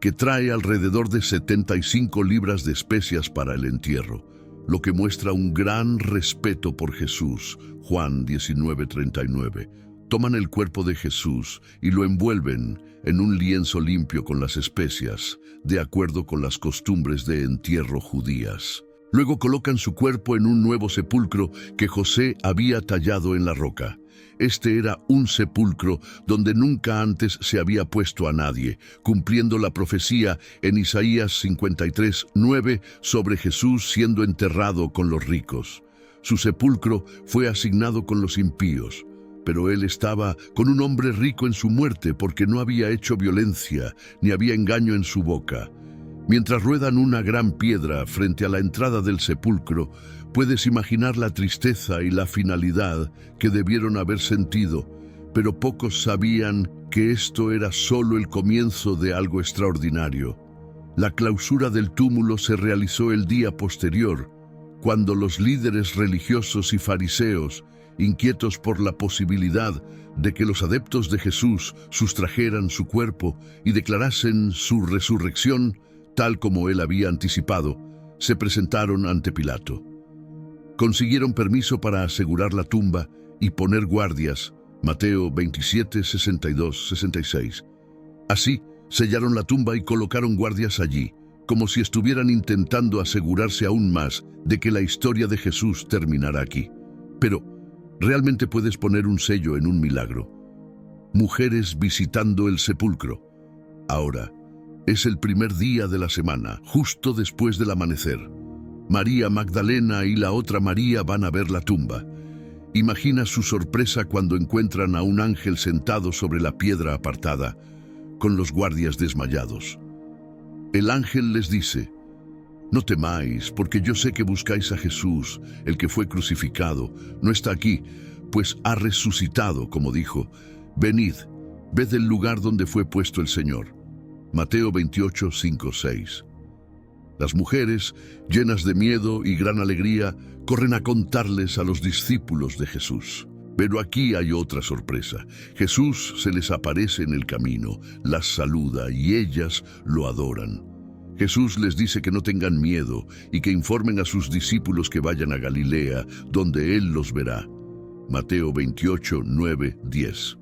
que trae alrededor de 75 libras de especias para el entierro, lo que muestra un gran respeto por Jesús. Juan 19:39. Toman el cuerpo de Jesús y lo envuelven en un lienzo limpio con las especias, de acuerdo con las costumbres de entierro judías. Luego colocan su cuerpo en un nuevo sepulcro que José había tallado en la roca. Este era un sepulcro donde nunca antes se había puesto a nadie, cumpliendo la profecía en Isaías 53:9 sobre Jesús siendo enterrado con los ricos. Su sepulcro fue asignado con los impíos, pero él estaba con un hombre rico en su muerte porque no había hecho violencia ni había engaño en su boca. Mientras ruedan una gran piedra frente a la entrada del sepulcro, puedes imaginar la tristeza y la finalidad que debieron haber sentido, pero pocos sabían que esto era solo el comienzo de algo extraordinario. La clausura del túmulo se realizó el día posterior, cuando los líderes religiosos y fariseos, inquietos por la posibilidad de que los adeptos de Jesús sustrajeran su cuerpo y declarasen su resurrección, tal como él había anticipado, se presentaron ante Pilato. Consiguieron permiso para asegurar la tumba y poner guardias. Mateo 27, 62, 66. Así, sellaron la tumba y colocaron guardias allí, como si estuvieran intentando asegurarse aún más de que la historia de Jesús terminara aquí. Pero, ¿realmente puedes poner un sello en un milagro? Mujeres visitando el sepulcro. Ahora, es el primer día de la semana, justo después del amanecer. María Magdalena y la otra María van a ver la tumba. Imagina su sorpresa cuando encuentran a un ángel sentado sobre la piedra apartada, con los guardias desmayados. El ángel les dice: «No temáis, porque yo sé que buscáis a Jesús, el que fue crucificado. No está aquí, pues ha resucitado, como dijo. Venid, ved el lugar donde fue puesto el Señor». Mateo 28, 5, 6. Las mujeres, llenas de miedo y gran alegría, corren a contarles a los discípulos de Jesús. Pero aquí hay otra sorpresa. Jesús se les aparece en el camino, las saluda y ellas lo adoran. Jesús les dice que no tengan miedo y que informen a sus discípulos que vayan a Galilea, donde Él los verá. Mateo 28, 9, 10.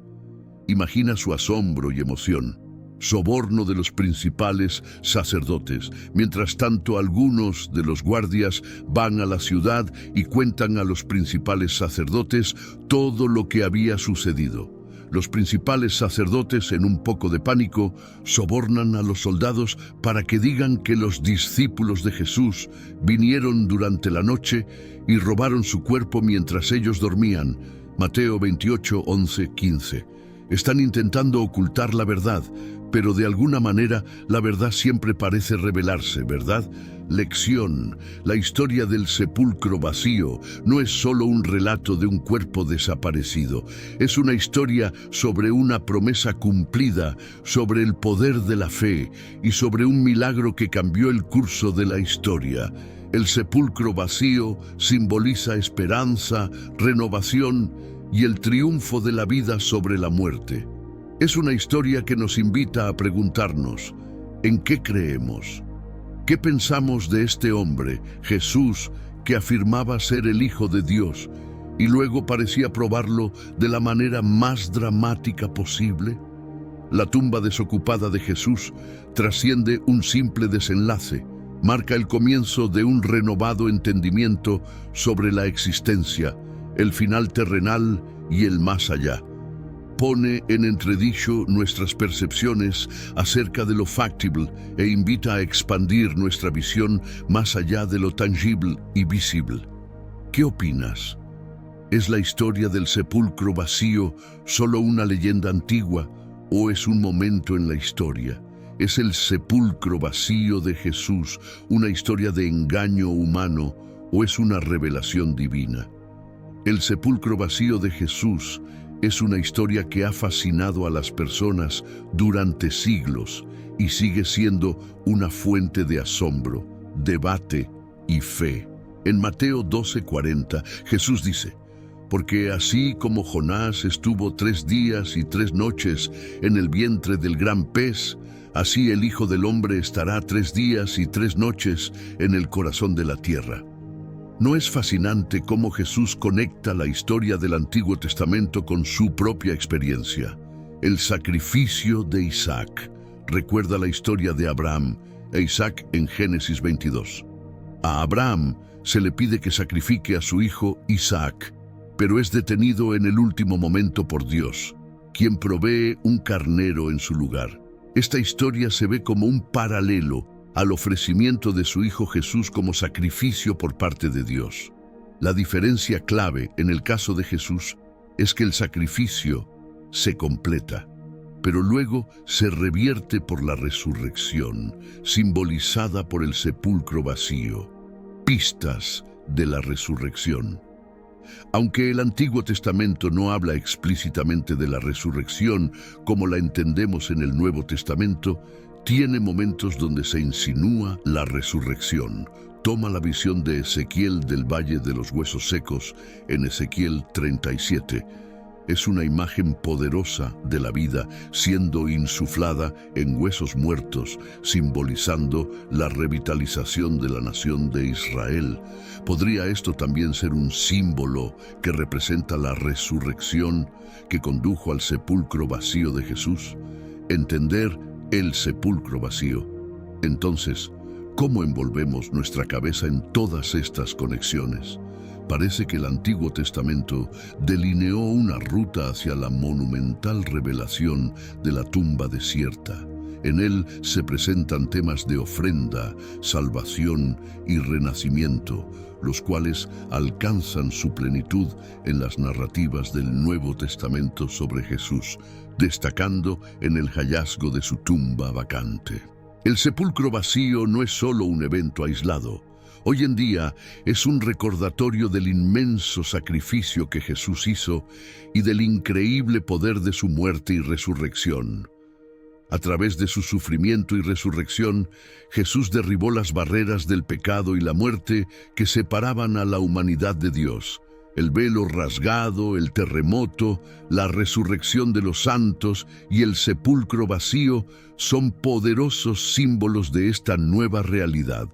Imagina su asombro y emoción. Soborno de los principales sacerdotes. Mientras tanto, algunos de los guardias van a la ciudad y cuentan a los principales sacerdotes todo lo que había sucedido. Los principales sacerdotes, en un poco de pánico, sobornan a los soldados para que digan que los discípulos de Jesús vinieron durante la noche y robaron su cuerpo mientras ellos dormían. Mateo 28, 11, 15. Están intentando ocultar la verdad, pero de alguna manera la verdad siempre parece revelarse, ¿verdad? Lección: la historia del sepulcro vacío no es solo un relato de un cuerpo desaparecido. Es una historia sobre una promesa cumplida, sobre el poder de la fe y sobre un milagro que cambió el curso de la historia. El sepulcro vacío simboliza esperanza, renovación y el triunfo de la vida sobre la muerte. Es una historia que nos invita a preguntarnos: ¿en qué creemos? ¿Qué pensamos de este hombre, Jesús, que afirmaba ser el Hijo de Dios y luego parecía probarlo de la manera más dramática posible? La tumba desocupada de Jesús trasciende un simple desenlace, marca el comienzo de un renovado entendimiento sobre la existencia, el final terrenal y el más allá. Pone en entredicho nuestras percepciones acerca de lo factible e invita a expandir nuestra visión más allá de lo tangible y visible. ¿Qué opinas? ¿Es la historia del sepulcro vacío solo una leyenda antigua o es un momento en la historia? ¿Es el sepulcro vacío de Jesús una historia de engaño humano o es una revelación divina? El sepulcro vacío de Jesús es una historia que ha fascinado a las personas durante siglos y sigue siendo una fuente de asombro, debate y fe. En Mateo 12:40, Jesús dice: porque así como Jonás estuvo 3 días y 3 noches en el vientre del gran pez, así el Hijo del Hombre estará 3 días y 3 noches en el corazón de la tierra. ¿No es fascinante cómo Jesús conecta la historia del Antiguo Testamento con su propia experiencia? El sacrificio de Isaac recuerda la historia de Abraham e Isaac en Génesis 22. A Abraham se le pide que sacrifique a su hijo Isaac, pero es detenido en el último momento por Dios, quien provee un carnero en su lugar. Esta historia se ve como un paralelo al ofrecimiento de su Hijo Jesús como sacrificio por parte de Dios. La diferencia clave en el caso de Jesús es que el sacrificio se completa, pero luego se revierte por la resurrección, simbolizada por el sepulcro vacío. Pistas de la resurrección. Aunque el Antiguo Testamento no habla explícitamente de la resurrección como la entendemos en el Nuevo Testamento, tiene momentos donde se insinúa la resurrección. Toma la visión de Ezequiel del Valle de los Huesos Secos en Ezequiel 37. Es una imagen poderosa de la vida siendo insuflada en huesos muertos, simbolizando la revitalización de la nación de Israel. ¿Podría esto también ser un símbolo que representa la resurrección que condujo al sepulcro vacío de Jesús? Entender el sepulcro vacío. Entonces, ¿cómo envolvemos nuestra cabeza en todas estas conexiones? Parece que el Antiguo Testamento delineó una ruta hacia la monumental revelación de la tumba desierta. En él se presentan temas de ofrenda, salvación y renacimiento, los cuales alcanzan su plenitud en las narrativas del Nuevo Testamento sobre Jesús, destacando en el hallazgo de su tumba vacante. El sepulcro vacío no es solo un evento aislado. Hoy en día es un recordatorio del inmenso sacrificio que Jesús hizo y del increíble poder de su muerte y resurrección. A través de su sufrimiento y resurrección, Jesús derribó las barreras del pecado y la muerte que separaban a la humanidad de Dios. El velo rasgado, el terremoto, la resurrección de los santos y el sepulcro vacío son poderosos símbolos de esta nueva realidad.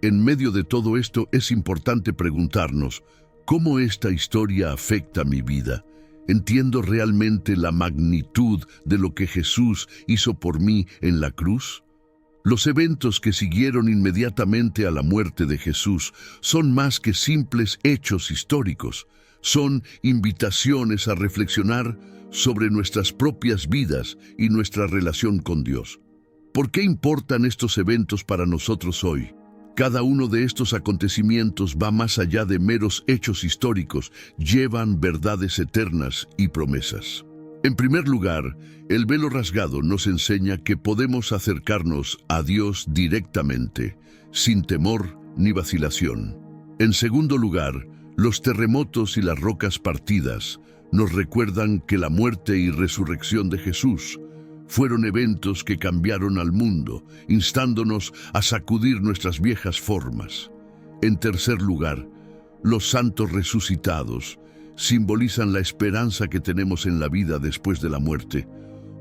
En medio de todo esto es importante preguntarnos, ¿cómo esta historia afecta mi vida? ¿Entiendo realmente la magnitud de lo que Jesús hizo por mí en la cruz? Los eventos que siguieron inmediatamente a la muerte de Jesús son más que simples hechos históricos. Son invitaciones a reflexionar sobre nuestras propias vidas y nuestra relación con Dios. ¿Por qué importan estos eventos para nosotros hoy? Cada uno de estos acontecimientos va más allá de meros hechos históricos, llevan verdades eternas y promesas. En primer lugar, el velo rasgado nos enseña que podemos acercarnos a Dios directamente, sin temor ni vacilación. En segundo lugar, los terremotos y las rocas partidas nos recuerdan que la muerte y resurrección de Jesús fueron eventos que cambiaron al mundo, instándonos a sacudir nuestras viejas formas. En tercer lugar, los santos resucitados simbolizan la esperanza que tenemos en la vida después de la muerte,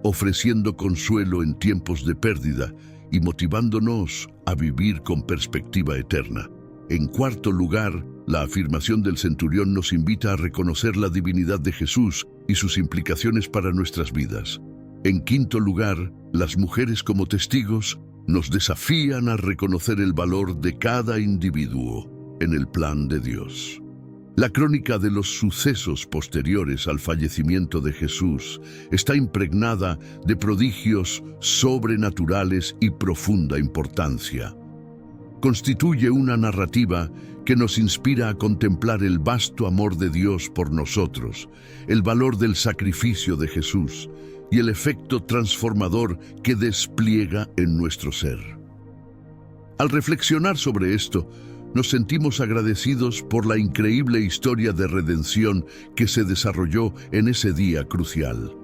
ofreciendo consuelo en tiempos de pérdida y motivándonos a vivir con perspectiva eterna. En cuarto lugar, la afirmación del centurión nos invita a reconocer la divinidad de Jesús y sus implicaciones para nuestras vidas. En quinto lugar, las mujeres como testigos nos desafían a reconocer el valor de cada individuo en el plan de Dios. La crónica de los sucesos posteriores al fallecimiento de Jesús está impregnada de prodigios sobrenaturales y profunda importancia. Constituye una narrativa que nos inspira a contemplar el vasto amor de Dios por nosotros, el valor del sacrificio de Jesús y el efecto transformador que despliega en nuestro ser. Al reflexionar sobre esto, nos sentimos agradecidos por la increíble historia de redención que se desarrolló en ese día crucial.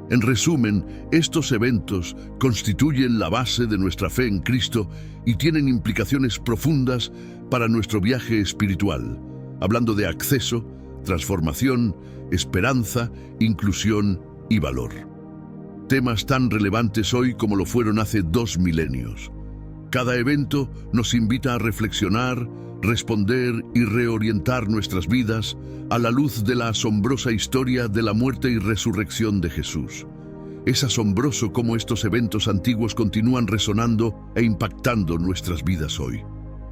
En resumen, estos eventos constituyen la base de nuestra fe en Cristo y tienen implicaciones profundas para nuestro viaje espiritual, hablando de acceso, transformación, esperanza, inclusión y valor. Temas tan relevantes hoy como lo fueron hace 2 milenios. Cada evento nos invita a reflexionar, responder y reorientar nuestras vidas a la luz de la asombrosa historia de la muerte y resurrección de Jesús. Es asombroso cómo estos eventos antiguos continúan resonando e impactando nuestras vidas hoy.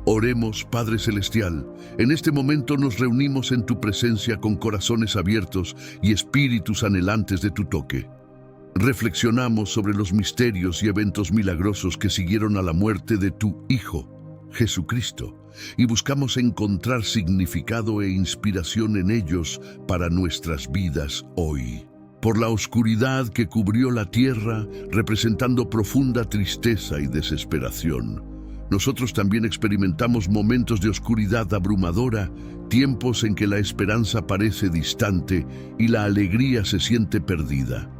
Oremos, Padre Celestial. En este momento nos reunimos en tu presencia con corazones abiertos y espíritus anhelantes de tu toque. Reflexionamos sobre los misterios y eventos milagrosos que siguieron a la muerte de tu Hijo, Jesucristo, y buscamos encontrar significado e inspiración en ellos para nuestras vidas hoy. Por la oscuridad que cubrió la tierra, representando profunda tristeza y desesperación, nosotros también experimentamos momentos de oscuridad abrumadora, tiempos en que la esperanza parece distante y la alegría se siente perdida.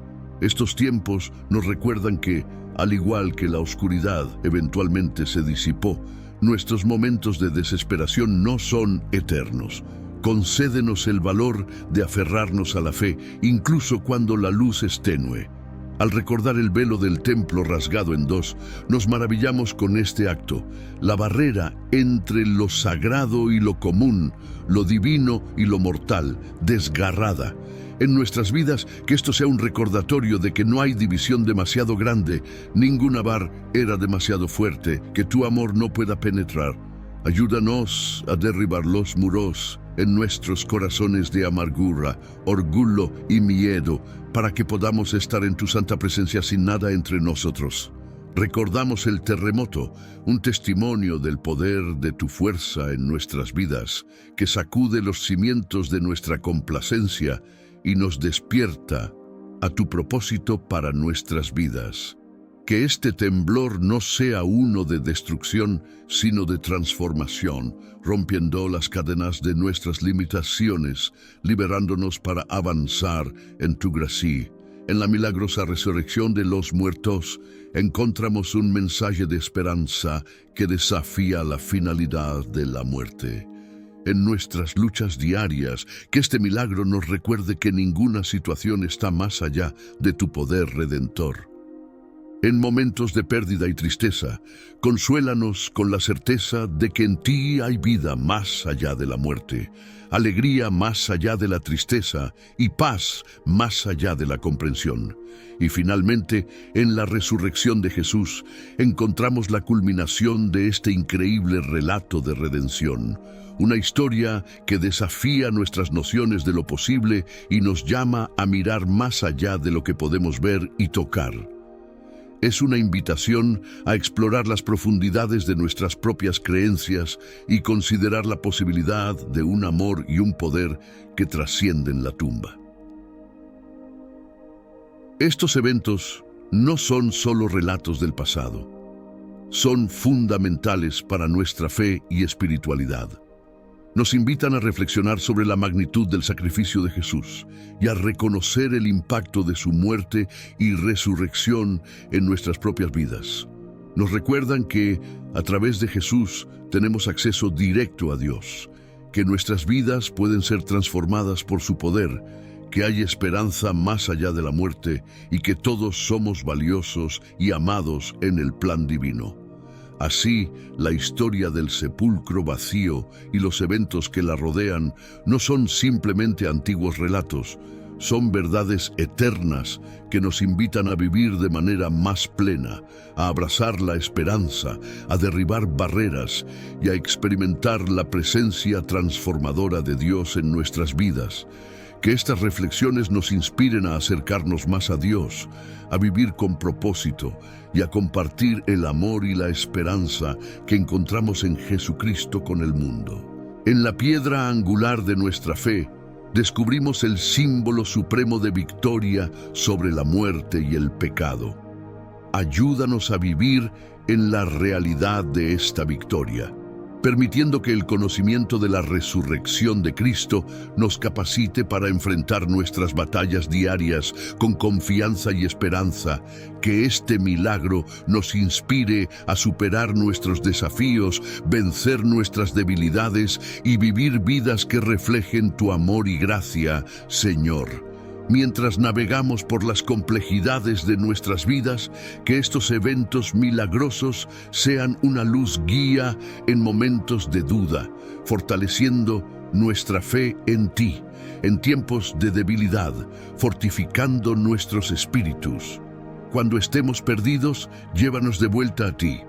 Estos tiempos nos recuerdan que, al igual que la oscuridad eventualmente se disipó, nuestros momentos de desesperación no son eternos. Concédenos el valor de aferrarnos a la fe, incluso cuando la luz es tenue. Al recordar el velo del templo rasgado en dos, nos maravillamos con este acto, la barrera entre lo sagrado y lo común, lo divino y lo mortal, desgarrada. En nuestras vidas, que esto sea un recordatorio de que no hay división demasiado grande, ninguna barrera demasiado fuerte, que tu amor no pueda penetrar. Ayúdanos a derribar los muros en nuestros corazones de amargura, orgullo y miedo, para que podamos estar en tu santa presencia sin nada entre nosotros. Recordamos el terremoto, un testimonio del poder de tu fuerza en nuestras vidas, que sacude los cimientos de nuestra complacencia y nos despierta a tu propósito para nuestras vidas. Que este temblor no sea uno de destrucción, sino de transformación, rompiendo las cadenas de nuestras limitaciones, liberándonos para avanzar en tu gracia. En la milagrosa resurrección de los muertos, encontramos un mensaje de esperanza que desafía la finalidad de la muerte. En nuestras luchas diarias, que este milagro nos recuerde que ninguna situación está más allá de tu poder redentor. En momentos de pérdida y tristeza, consuélanos con la certeza de que en ti hay vida más allá de la muerte, alegría más allá de la tristeza y paz más allá de la comprensión. Y finalmente, en la resurrección de Jesús, encontramos la culminación de este increíble relato de redención. Una historia que desafía nuestras nociones de lo posible y nos llama a mirar más allá de lo que podemos ver y tocar. Es una invitación a explorar las profundidades de nuestras propias creencias y considerar la posibilidad de un amor y un poder que trascienden la tumba. Estos eventos no son solo relatos del pasado, son fundamentales para nuestra fe y espiritualidad. Nos invitan a reflexionar sobre la magnitud del sacrificio de Jesús y a reconocer el impacto de su muerte y resurrección en nuestras propias vidas. Nos recuerdan que, a través de Jesús, tenemos acceso directo a Dios, que nuestras vidas pueden ser transformadas por su poder, que hay esperanza más allá de la muerte y que todos somos valiosos y amados en el plan divino. Así, la historia del sepulcro vacío y los eventos que la rodean no son simplemente antiguos relatos, son verdades eternas que nos invitan a vivir de manera más plena, a abrazar la esperanza, a derribar barreras y a experimentar la presencia transformadora de Dios en nuestras vidas. Que estas reflexiones nos inspiren a acercarnos más a Dios, a vivir con propósito y a compartir el amor y la esperanza que encontramos en Jesucristo con el mundo. En la piedra angular de nuestra fe, descubrimos el símbolo supremo de victoria sobre la muerte y el pecado. Ayúdanos a vivir en la realidad de esta victoria, permitiendo que el conocimiento de la resurrección de Cristo nos capacite para enfrentar nuestras batallas diarias con confianza y esperanza, que este milagro nos inspire a superar nuestros desafíos, vencer nuestras debilidades y vivir vidas que reflejen tu amor y gracia, Señor. Mientras navegamos por las complejidades de nuestras vidas, que estos eventos milagrosos sean una luz guía en momentos de duda, fortaleciendo nuestra fe en ti, en tiempos de debilidad, fortificando nuestros espíritus. Cuando estemos perdidos, llévanos de vuelta a ti.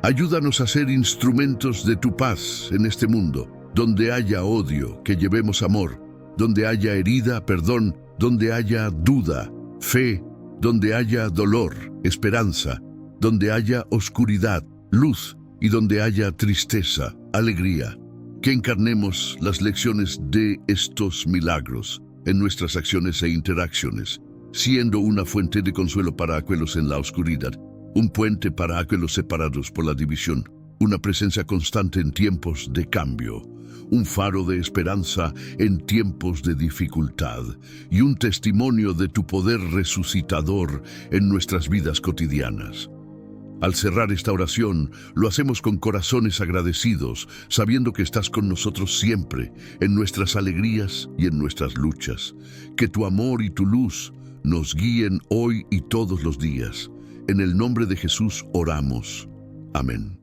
Ayúdanos a ser instrumentos de tu paz en este mundo, donde haya odio, que llevemos amor, donde haya herida, perdón, donde haya duda, fe, donde haya dolor, esperanza, donde haya oscuridad, luz y donde haya tristeza, alegría. Que encarnemos las lecciones de estos milagros en nuestras acciones e interacciones, siendo una fuente de consuelo para aquellos en la oscuridad, un puente para aquellos separados por la división, una presencia constante en tiempos de cambio, un faro de esperanza en tiempos de dificultad y un testimonio de tu poder resucitador en nuestras vidas cotidianas. Al cerrar esta oración, lo hacemos con corazones agradecidos, sabiendo que estás con nosotros siempre, en nuestras alegrías y en nuestras luchas. Que tu amor y tu luz nos guíen hoy y todos los días. En el nombre de Jesús oramos. Amén.